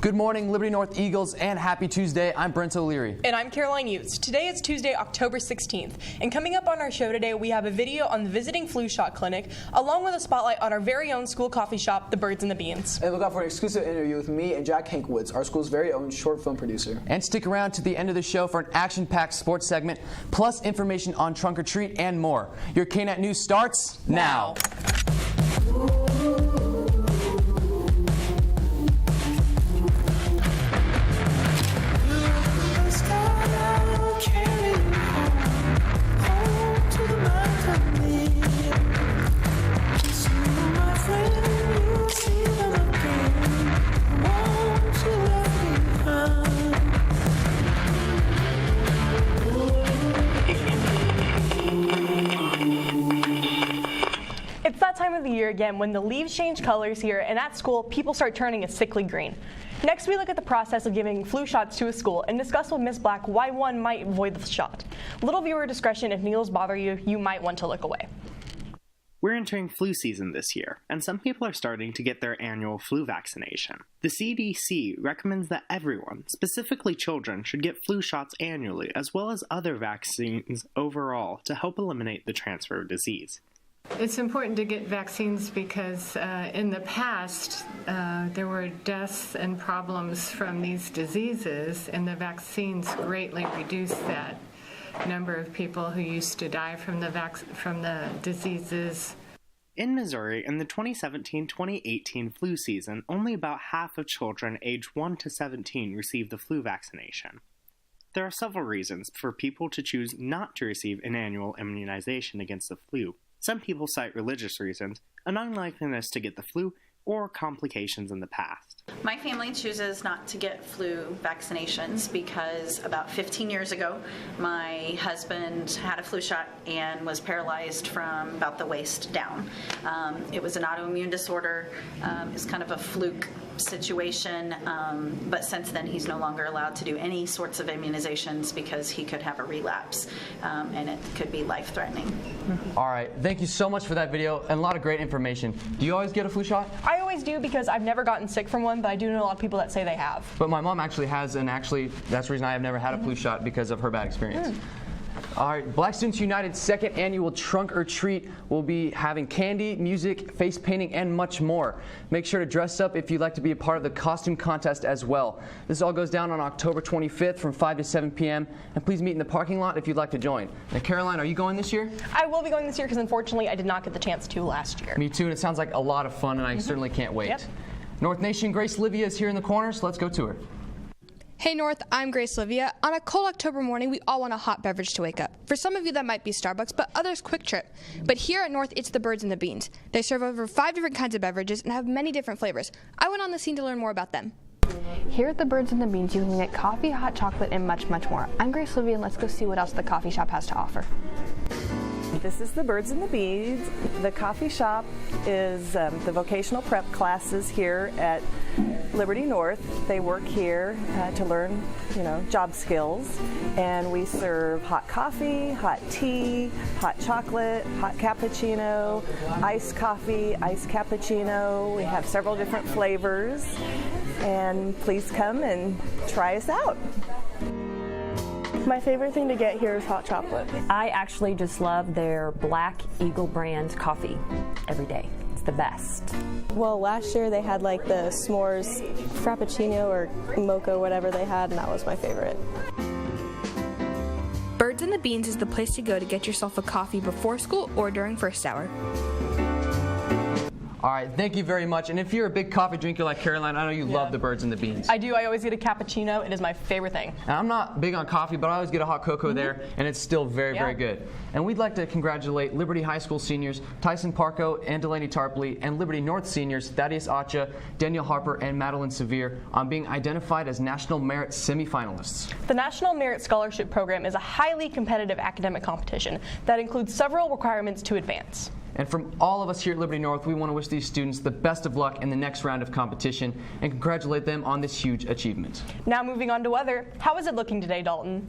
Good morning, Liberty North Eagles, and happy Tuesday. I'm Brent O'Leary. And I'm Caroline Utes. Today is Tuesday, October 16th. And coming up on our show today, we have a video on the Visiting Flu Shot Clinic, along with a spotlight on our very own school coffee shop, The Birds and the Beans. And look out for an exclusive interview with me and Jack Hankwoods, our school's very own short film producer. And stick around to the end of the show for an action-packed sports segment, plus information on Trunk or Treat and more. Your KNET News starts now. It's that time of the year again when the leaves change colors here, and at school, people start turning a sickly green. Next, we look at the process of giving flu shots to a school and discuss with Ms. Black why one might avoid the shot. Little viewer discretion. If needles bother you, you might want to look away. We're entering flu season this year, and some people are starting to get their annual flu vaccination. The CDC recommends that everyone, specifically children, should get flu shots annually, as well as other vaccines overall, to help eliminate the transfer of disease. It's important to get vaccines because in the past there were deaths and problems from these diseases, and the vaccines greatly reduced that number of people who used to die from the diseases. In Missouri, in the 2017-2018 flu season, only about half of children aged 1 to 17 received the flu vaccination. There are several reasons for people to choose not to receive an annual immunization against the flu. Some people cite religious reasons, an unlikeness to get the flu, or complications in the past. My family chooses not to get flu vaccinations because about 15 years ago, my husband had a flu shot and was paralyzed from about the waist down. It was an autoimmune disorder. It's kind of a fluke situation, but since then he's no longer allowed to do any sorts of immunizations because he could have a relapse, and it could be life-threatening. All right, thank you so much for that video and a lot of great information. Do you always get a flu shot? I always do because I've never gotten sick from one, but I do know a lot of people that say they have. But my mom actually has, and actually that's the reason I have never had a flu shot, because of her bad experience. All right, Black Students United's second annual Trunk or Treat will be having candy, music, face painting, and much more. Make sure to dress up if you'd like to be a part of the costume contest as well. This all goes down on October 25th from 5 to 7 p.m. And please meet in the parking lot if you'd like to join. Now, Caroline, are you going this year? I will be going this year because unfortunately I did not get the chance to last year. Me too, and it sounds like a lot of fun, and I certainly can't wait. Yep. North Nation Grace Livia is here in the corner, so let's go to her. Hey North, I'm Grace Livia. On a cold October morning, we all want a hot beverage to wake up. For some of you that might be Starbucks, but others Quick Trip. But here at North, it's the Birds and the Beans. They serve over 5 different kinds of beverages and have many different flavors. I went on the scene to learn more about them. Here at the Birds and the Beans, you can get coffee, hot chocolate, and much, much more. I'm Grace Livia, and let's go see what else the coffee shop has to offer. This is the Birds and the Beans. The coffee shop is the vocational prep classes here at Liberty North. They work here to learn, job skills. And we serve hot coffee, hot tea, hot chocolate, hot cappuccino, iced coffee, iced cappuccino. We have several different flavors. And please come and try us out. My favorite thing to get here is hot chocolate. I actually just love their Black Eagle brand coffee every day. It's the best. Well, last year they had like the s'mores frappuccino or mocha, whatever they had, and that was my favorite. Birds and the Beans is the place to go to get yourself a coffee before school or during first hour. All right, thank you very much. And if you're a big coffee drinker like Caroline, I know you love the Birds and the Beans. I do. I always get a cappuccino. It is my favorite thing. And I'm not big on coffee, but I always get a hot cocoa there, and it's still very, very good. And we'd like to congratulate Liberty High School seniors Tyson Parco and Delaney Tarpley, and Liberty North seniors Thaddeus Acha, Daniel Harper, and Madeline Severe on being identified as National Merit semifinalists. The National Merit Scholarship Program is a highly competitive academic competition that includes several requirements to advance. And from all of us here at Liberty North, we want to wish these students the best of luck in the next round of competition and congratulate them on this huge achievement. Now moving on to weather. How is it looking today, Dalton?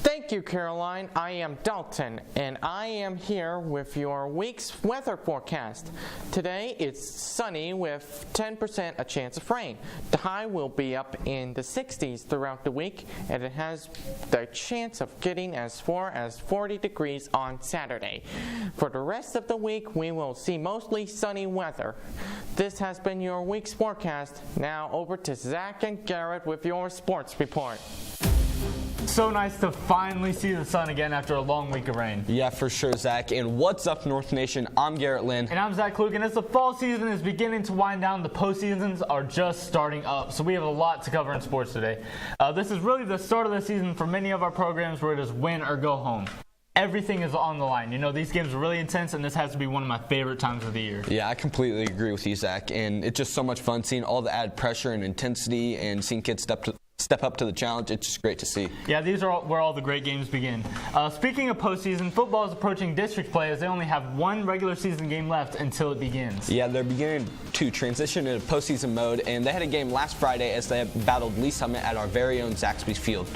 Thank Thank you, Caroline. I am Dalton, and I am here with your week's weather forecast. Today, it's sunny with 10% a chance of rain. The high will be up in the 60s throughout the week, and it has the chance of getting as far as 40 degrees on Saturday. For the rest of the week, we will see mostly sunny weather. This has been your week's forecast. Now over to Zach and Garrett with your sports report. So nice to finally see the sun again after a long week of rain. Yeah, for sure, Zach. And what's up, North Nation? I'm Garrett Lynn. And I'm Zach Klug. And as the fall season is beginning to wind down, the postseasons are just starting up. So we have a lot to cover in sports today. This is really the start of the season for many of our programs where it is win or go home. Everything is on the line. You know, these games are really intense, and this has to be one of my favorite times of the year. Yeah, I completely agree with you, Zach. And it's just so much fun seeing all the added pressure and intensity and seeing kids step up to the challenge. It's just great to see. Yeah, these are where all the great games begin. Speaking of postseason, football is approaching district play as they only have one regular season game left until it begins. Yeah, they're beginning to transition into postseason mode, and they had a game last Friday as they battled Lee Summit at our very own Zaxby Field.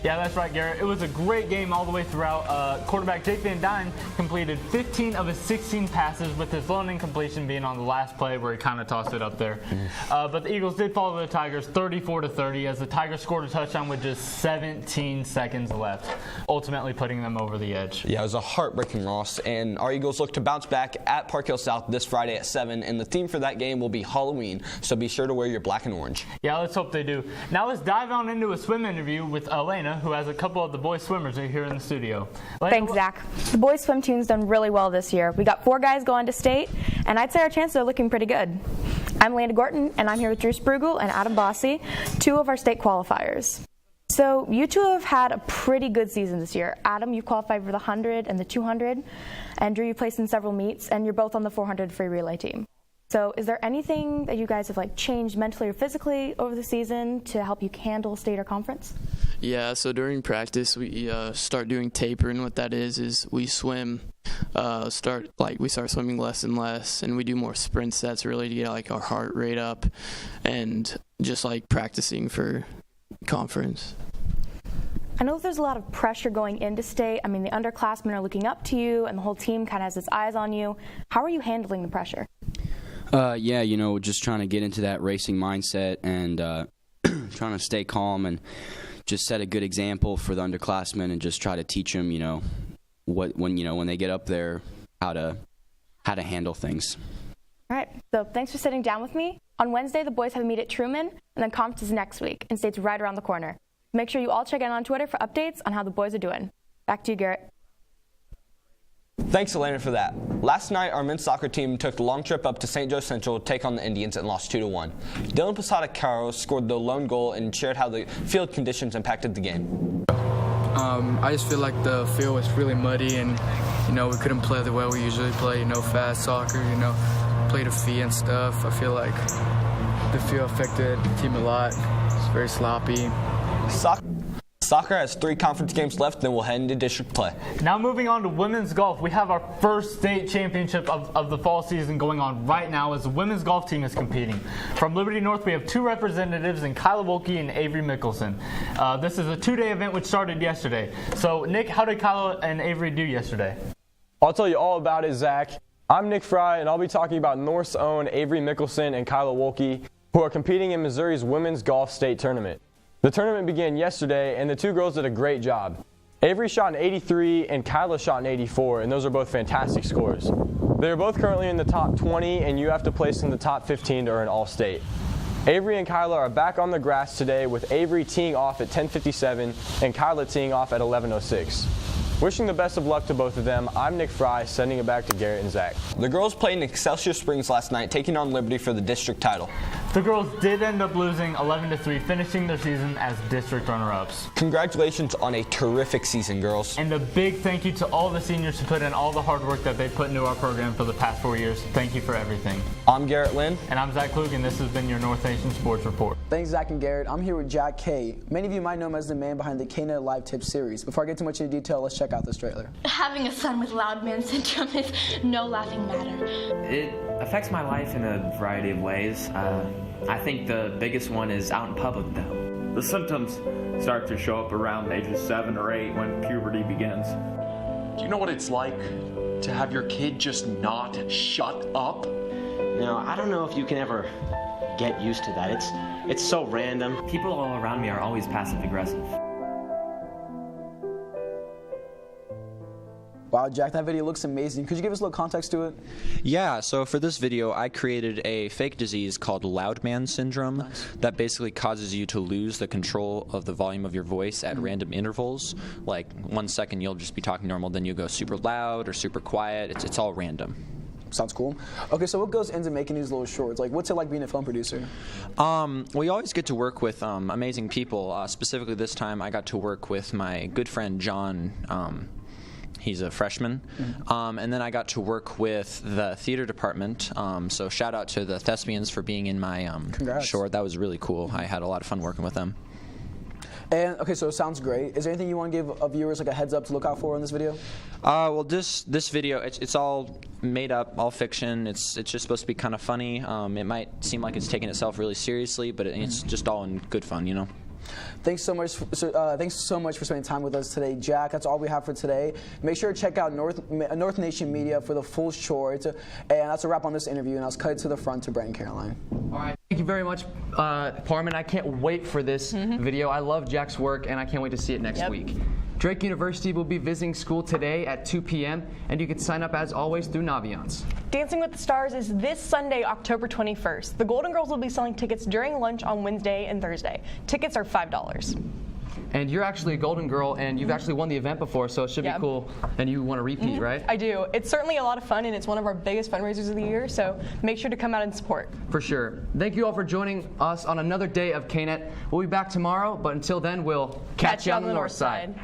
Yeah, that's right, Garrett. It was a great game all the way throughout. Quarterback Jake Van Dyne completed 15 of his 16 passes, with his lone incompletion being on the last play where he kind of tossed it up there. But the Eagles did follow the Tigers 34-30 as the Tigers scored a touchdown with just 17 seconds left, ultimately putting them over the edge. Yeah, it was a heartbreaking loss, and our Eagles look to bounce back at Park Hill South this Friday at 7, and the theme for that game will be Halloween, so be sure to wear your black and orange. Yeah, let's hope they do. Now let's dive on into a swim interview with Elena, who has a couple of the boys swimmers here in the studio. Thanks, Zach. The boys swim team's done really well this year. We got 4 guys going to state, and I'd say our chances are looking pretty good. I'm Landa Gorton, and I'm here with Drew Sprugel and Adam Bossy, 2 of our state qualifiers. So you 2 have had a pretty good season this year. Adam, you qualified for the 100 and the 200, and Drew, you placed in several meets, and you're both on the 400 free relay team. So is there anything that you guys have changed mentally or physically over the season to help you handle state or conference? Yeah, so during practice we start doing taper, and what that is we swim, start swimming less and less, and we do more sprint sets really to get our heart rate up, and just practicing for conference. I know there's a lot of pressure going into state. I mean, the underclassmen are looking up to you, and the whole team kind of has its eyes on you. How are you handling the pressure? Yeah, just trying to get into that racing mindset and trying to stay calm and just set a good example for the underclassmen and just try to teach them, when they get up there, how to handle things. All right. So thanks for sitting down with me. On Wednesday, the boys have a meet at Truman, and then conference is next week, and state's right around the corner. Make sure you all check in on Twitter for updates on how the boys are doing. Back to you, Garrett. Thanks, Elena, for that. Last night, our men's soccer team took the long trip up to St. Joe Central to take on the Indians and lost 2-1. Dylan Posada-Caro scored the lone goal and shared how the field conditions impacted the game. I just feel like the field was really muddy, and we couldn't play the way we usually play. Fast soccer. Play to fee and stuff. I feel like the field affected the team a lot. It's very sloppy. Soccer has 3 conference games left, then we'll head into district play. Now moving on to women's golf, we have our first state championship of the fall season going on right now as the women's golf team is competing. From Liberty North, we have 2 representatives in Kyla Wolke and Avery Mickelson. This is a 2-day event which started yesterday. So Nick, how did Kyla and Avery do yesterday? I'll tell you all about it, Zach. I'm Nick Fry, and I'll be talking about North's own Avery Mickelson and Kyla Wolke, who are competing in Missouri's women's golf state tournament. The tournament began yesterday, and the 2 girls did a great job. Avery shot an 83 and Kyla shot an 84, and those are both fantastic scores. They are both currently in the top 20, and you have to place in the top 15 to earn All-State. Avery and Kyla are back on the grass today, with Avery teeing off at 10:57 and Kyla teeing off at 11:06. Wishing the best of luck to both of them, I'm Nick Fry, sending it back to Garrett and Zach. The girls played in Excelsior Springs last night, taking on Liberty for the district title. The girls did end up losing 11-3, finishing their season as district runner-ups. Congratulations on a terrific season, girls. And a big thank you to all the seniors who put in all the hard work that they put into our program for the past 4 years. Thank you for everything. I'm Garrett Lynn. And I'm Zach Klug, and this has been your North Nation Sports Report. Thanks, Zach and Garrett. I'm here with Jack Kay. Many of you might know him as the man behind the KNET Live Tips series. Before I get too much into detail, let's check out this trailer. Having a son with loud man syndrome is no laughing matter. It affects my life in a variety of ways. I think the biggest one is out in public, though. The symptoms start to show up around ages 7 or 8 when puberty begins. Do you know what it's like to have your kid just not shut up? Now, I don't know if you can ever get used to that. It's so random. People all around me are always passive aggressive. Wow, Jack, that video looks amazing. Could you give us a little context to it? Yeah, so for this video, I created a fake disease called loud man syndrome that basically causes you to lose the control of the volume of your voice at random intervals. Like 1 second you'll just be talking normal, then you go super loud or super quiet. It's all random. Sounds cool. Okay, so what goes into making these little shorts? Like, what's it like being a film producer? We always get to work with amazing people. Specifically this time, I got to work with my good friend John. He's a freshman. And then I got to work with the theater department. So shout out to the Thespians for being in my short. That was really cool. I had a lot of fun working with them. And okay, so it sounds great. Is there anything you want to give viewers like a heads up to look out for in this video? Well, this video, it's all made up, all fiction. It's just supposed to be kind of funny. It might seem like it's taking itself really seriously, but it's just all in good fun, you know. Thanks so much for spending time with us today, Jack. That's all we have for today. Make sure to check out North Nation Media for the full short. And that's a wrap on this interview, and I'll cut it to the front to Brent and Caroline. All right. Thank you very much, Parman. I can't wait for this video. I love Jack's work, and I can't wait to see it next week. Drake University will be visiting school today at 2 p.m., and you can sign up, as always, through Naviance. Dancing with the Stars is this Sunday, October 21st. The Golden Girls will be selling tickets during lunch on Wednesday and Thursday. Tickets are $5. And you're actually a Golden Girl, and you've actually won the event before, so it should be cool. And you want to repeat, right? I do. It's certainly a lot of fun, and it's one of our biggest fundraisers of the year, so make sure to come out and support. For sure. Thank you all for joining us on another day of KNET. We'll be back tomorrow, but until then, we'll catch you on the north side.